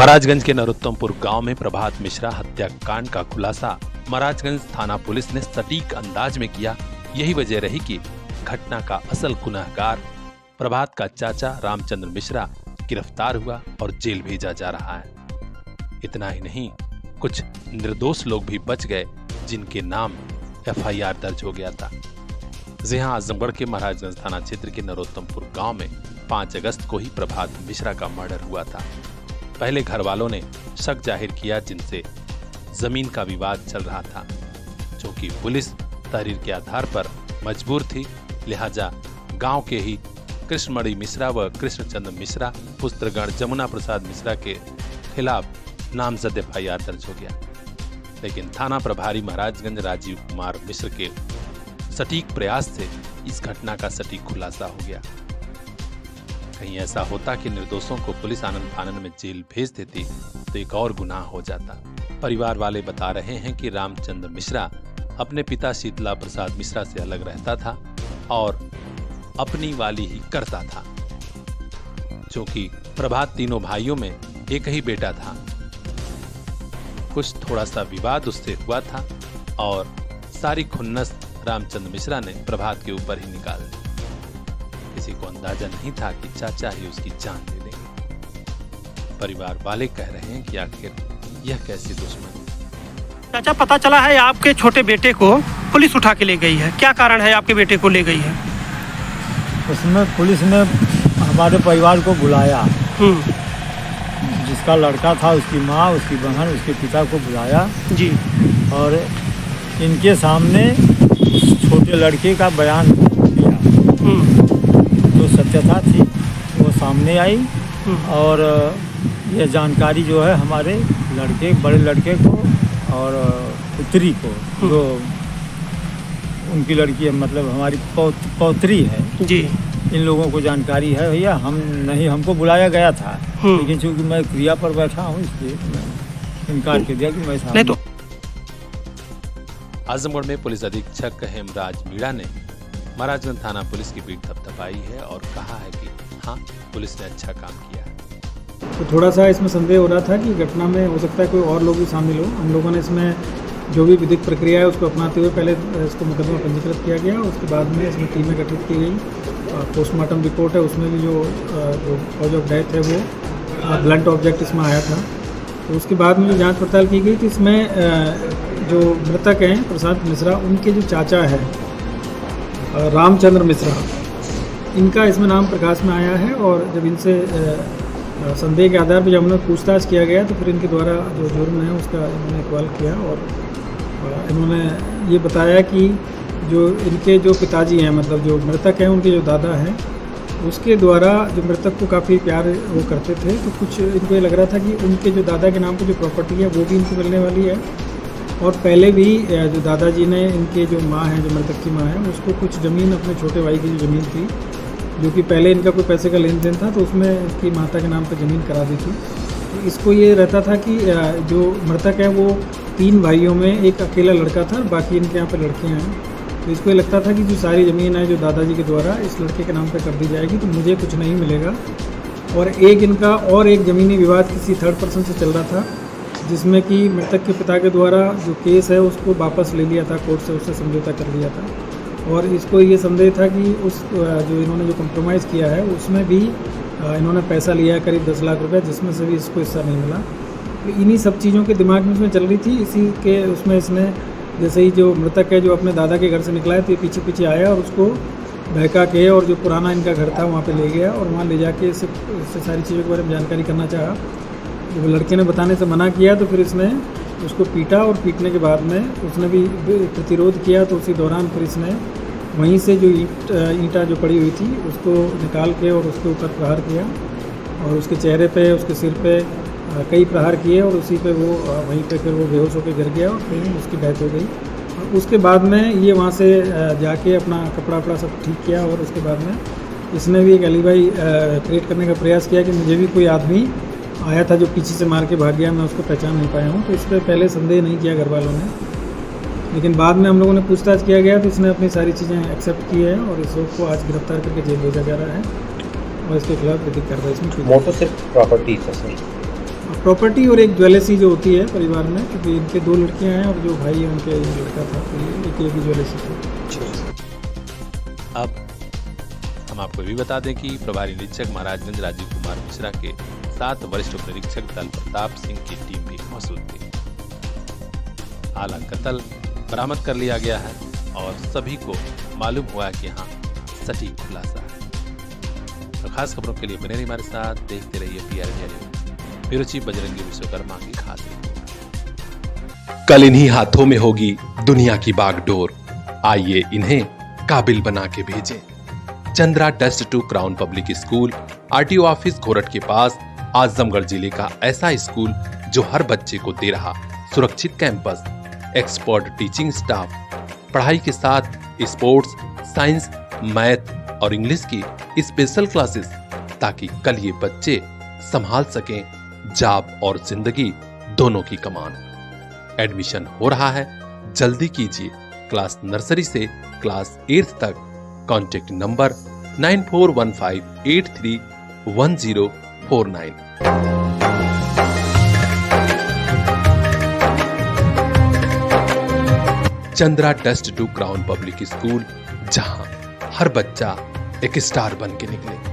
महाराजगंज के नरोत्तमपुर गांव में प्रभात मिश्रा हत्याकांड का खुलासा महाराजगंज थाना पुलिस ने सटीक अंदाज में किया। यही वजह रही कि घटना का असल गुनहगार प्रभात का चाचा रामचंद्र मिश्रा गिरफ्तार हुआ और जेल भेजा जा रहा है। इतना ही नहीं, कुछ निर्दोष लोग भी बच गए जिनके नाम एफआईआर दर्ज हो गया था। जी हां, आजमगढ़ के महाराजगंज थाना क्षेत्र के नरोत्तमपुर गांव में 5 अगस्त को ही प्रभात मिश्रा का मर्डर हुआ था। पहले घर वालों ने शक जाहिर किया जिनसे जमीन का विवाद चल रहा था, जो कि पुलिस तहरीर के आधार पर मजबूर थी। लिहाजा गांव के ही कृष्णमणि मिश्रा व कृष्णचंद्र मिश्रा पुत्रगण जमुना प्रसाद मिश्रा के खिलाफ नामजद एफआईआर दर्ज हो गया। लेकिन थाना प्रभारी महाराजगंज राजीव कुमार मिश्र के सटीक प्रयास से इस घटना का सटीक खुलासा हो गया। कहीं ऐसा होता कि निर्दोषों को पुलिस आनंद फानन में जेल भेज देती तो एक और गुनाह हो जाता। परिवार वाले बता रहे हैं कि रामचंद्र मिश्रा अपने पिता शीतला प्रसाद मिश्रा से अलग रहता था और अपनी वाली ही करता था, जो कि प्रभात तीनों भाइयों में एक ही बेटा था। कुछ थोड़ा सा विवाद उससे हुआ था और सारी खुन्नस रामचंद्र मिश्रा ने प्रभात के ऊपर ही निकाल दी। किसी को अंदाजा नहीं था कि चाचा ही उसकी जान ले लेंगे। परिवार वाले कह रहे हैं कि आखिर यह कैसी दुश्मनी। चाचा, पता चला है आपके छोटे बेटे को पुलिस उठा के ले गई है, क्या कारण है आपके बेटे को ले गई है? उसमें पुलिस ने हमारे परिवार को बुलाया, जिसका लड़का था उसकी माँ, उसकी बहन, उसके पिता को बुलाया जी, और इनके सामने छोटे लड़के का बयान दिया। जो सत्यता थी वो सामने आई और यह जानकारी जो है हमारे लड़के, बड़े लड़के को और पुत्री को, जो उनकी लड़की है, मतलब हमारी पौत्री है जी, इन लोगों को जानकारी है। भैया हम नहीं, हमको बुलाया गया था, लेकिन चूंकि मैं क्रिया पर बैठा हूँ इसलिए मैं इनकार कर दिया कि मैं सामने। तो आजमगढ़ में पुलिस अधीक्षक हेमराज मीणा ने महाराजगंज थाना पुलिस की पीठ थपथपाई है और कहा है कि हाँ, पुलिस ने अच्छा काम किया है। तो थोड़ा सा इसमें संदेह हो रहा था कि घटना में हो सकता है कोई और लोग भी शामिल हो। हम लोगों ने इसमें जो भी विधिक प्रक्रिया है उसको अपनाते हुए पहले इसको मुकदमा पंजीकृत किया गया। उसके बाद में इसमें टीमें गठित की गई। पोस्टमार्टम रिपोर्ट है, उसमें भी जो कॉज ऑफ डेथ है वो ब्लंट ऑब्जेक्ट इसमें आया था। तो उसके बाद में जो जाँच पड़ताल की गई तो इसमें जो मृतक हैं प्रसाद मिश्रा, उनके जो चाचा है रामचंद्र मिश्रा, इनका इसमें नाम प्रकाश में आया है। और जब इनसे संदेह के आधार पर जब उन्हें पूछताछ किया गया तो फिर इनके द्वारा जो जुर्म है उसका इन्होंने इकबाल किया और इन्होंने ये बताया कि जो इनके जो पिताजी हैं, मतलब जो मृतक हैं, उनके जो दादा हैं, उसके द्वारा जो मृतक को काफ़ी प्यार वो करते थे। तो कुछ इनको ये लग रहा था कि उनके जो दादा के नाम पर जो प्रॉपर्टी है वो भी इनको मिलने वाली है। और पहले भी जो दादाजी ने, इनके जो माँ हैं, जो मृतक की माँ है, उसको कुछ ज़मीन, अपने छोटे भाई की जो ज़मीन थी, जो कि पहले इनका कोई पैसे का लेन देन था, तो उसमें इनकी माता के नाम पर ज़मीन करा दी थी। तो इसको ये रहता था कि जो मृतक है वो 3 भाइयों में एक अकेला लड़का था, बाकी इनके यहाँ पर लड़कियाँ हैं। तो इसको ये लगता था कि जो सारी ज़मीन है जो दादाजी के द्वारा इस लड़के के नाम पर कर दी जाएगी तो मुझे कुछ नहीं मिलेगा। और एक इनका और एक ज़मीनी विवाद किसी थर्ड पर्सन से चल रहा था, जिसमें कि मृतक के पिता के द्वारा जो केस है उसको वापस ले लिया था कोर्ट से, उससे समझौता कर लिया था। और इसको ये संदेह था कि उस जो इन्होंने जो कॉम्प्रोमाइज़ किया है उसमें भी इन्होंने पैसा लिया है करीब 10 लाख रुपए, जिसमें से भी इसको हिस्सा नहीं मिला। तो इन्हीं सब चीज़ों के दिमाग में इसमें चल रही थी। इसी के उसमें इसने, जैसे ही जो मृतक है जो अपने दादा के घर से निकला है तो ये पीछे पीछे आया और उसको बहका के और जो पुराना इनका घर था वहाँ पर ले गया और वहाँ ले जाके इससे सारी चीज़ों के बारे में जानकारी करना चाहा। जब लड़के ने बताने से मना किया तो फिर इसने उसको पीटा और पीटने के बाद में उसने भी प्रतिरोध किया। तो उसी दौरान फिर इसने वहीं से जो ईंटा जो पड़ी हुई थी उसको निकाल के और उसके ऊपर प्रहार किया और उसके चेहरे पे, उसके सिर पे कई प्रहार किए और उसी पे वो वहीं पे फिर वो बेहोश होकर गिर गया और फिर उसकी डेथ हो गई। और उसके बाद में ये वहाँ से जाके अपना कपड़ा वपड़ा सब ठीक किया और उसके बाद में इसने भी एक एलिबाई क्रिएट करने का प्रयास किया कि मुझे भी कोई आदमी आया था जो पीछे से मार के भाग गया, मैं उसको पहचान नहीं पाया हूँ। तो इस पर पहले संदेह नहीं किया घर वालों ने, लेकिन बाद में हम लोगों ने पूछताछ किया गया तो इसने अपनी सारी चीज़ें एक्सेप्ट की है और इस लोग को आज गिरफ्तार करके जेल भेजा जा रहा है और इसके खिलाफ विधिक कार्रवाई इसमें मोटो सिर्फ प्रॉपर्टी प्रॉपर्टी और एक ज्वेलरी जो होती है परिवार में, क्योंकि इनके 2 लड़कियां हैं और जो भाई है उनके एक लड़का था, तो एक ही ज्वेलरी थी। अब हम आपको भी बता दें कि प्रभारी निरीक्षक महाराजगंज राजीव कुमार मिश्रा के साथ वरिष्ठ उप निरीक्षक दल प्रताप सिंह की टीम भी मौजूद थी। आला कत्ल बरामद कर लिया गया है और सभी को मालूम हुआ कि यहाँ सटीक खुलासा है। तो खास खबरों के लिए बने रहिए हमारे साथ, देखते रहिए PRN। Bureau chief Bajrangi Vishwakarma की खास रिपोर्ट। कल इन्हीं हाथों में होगी दुनिया की बागडोर, आइए इन्हें काबिल बना के भेजें। Chandra test 2 crown public school RTO office Ghorat के पास आजमगढ़ जिले का ऐसा स्कूल जो हर बच्चे को दे रहा सुरक्षित कैंपस, एक्सपर्ट टीचिंग स्टाफ, पढ़ाई के साथ स्पोर्ट्स, साइंस, मैथ और इंग्लिश की स्पेशल क्लासेस, ताकि कल ये बच्चे संभाल सकें जॉब और जिंदगी दोनों की कमान। एडमिशन हो रहा है, जल्दी कीजिए। क्लास नर्सरी से क्लास 8th तक। Contact number 9415831049। Chandra test 2 crown public School, जहां हर बच्चा एक स्टार बन के निकले।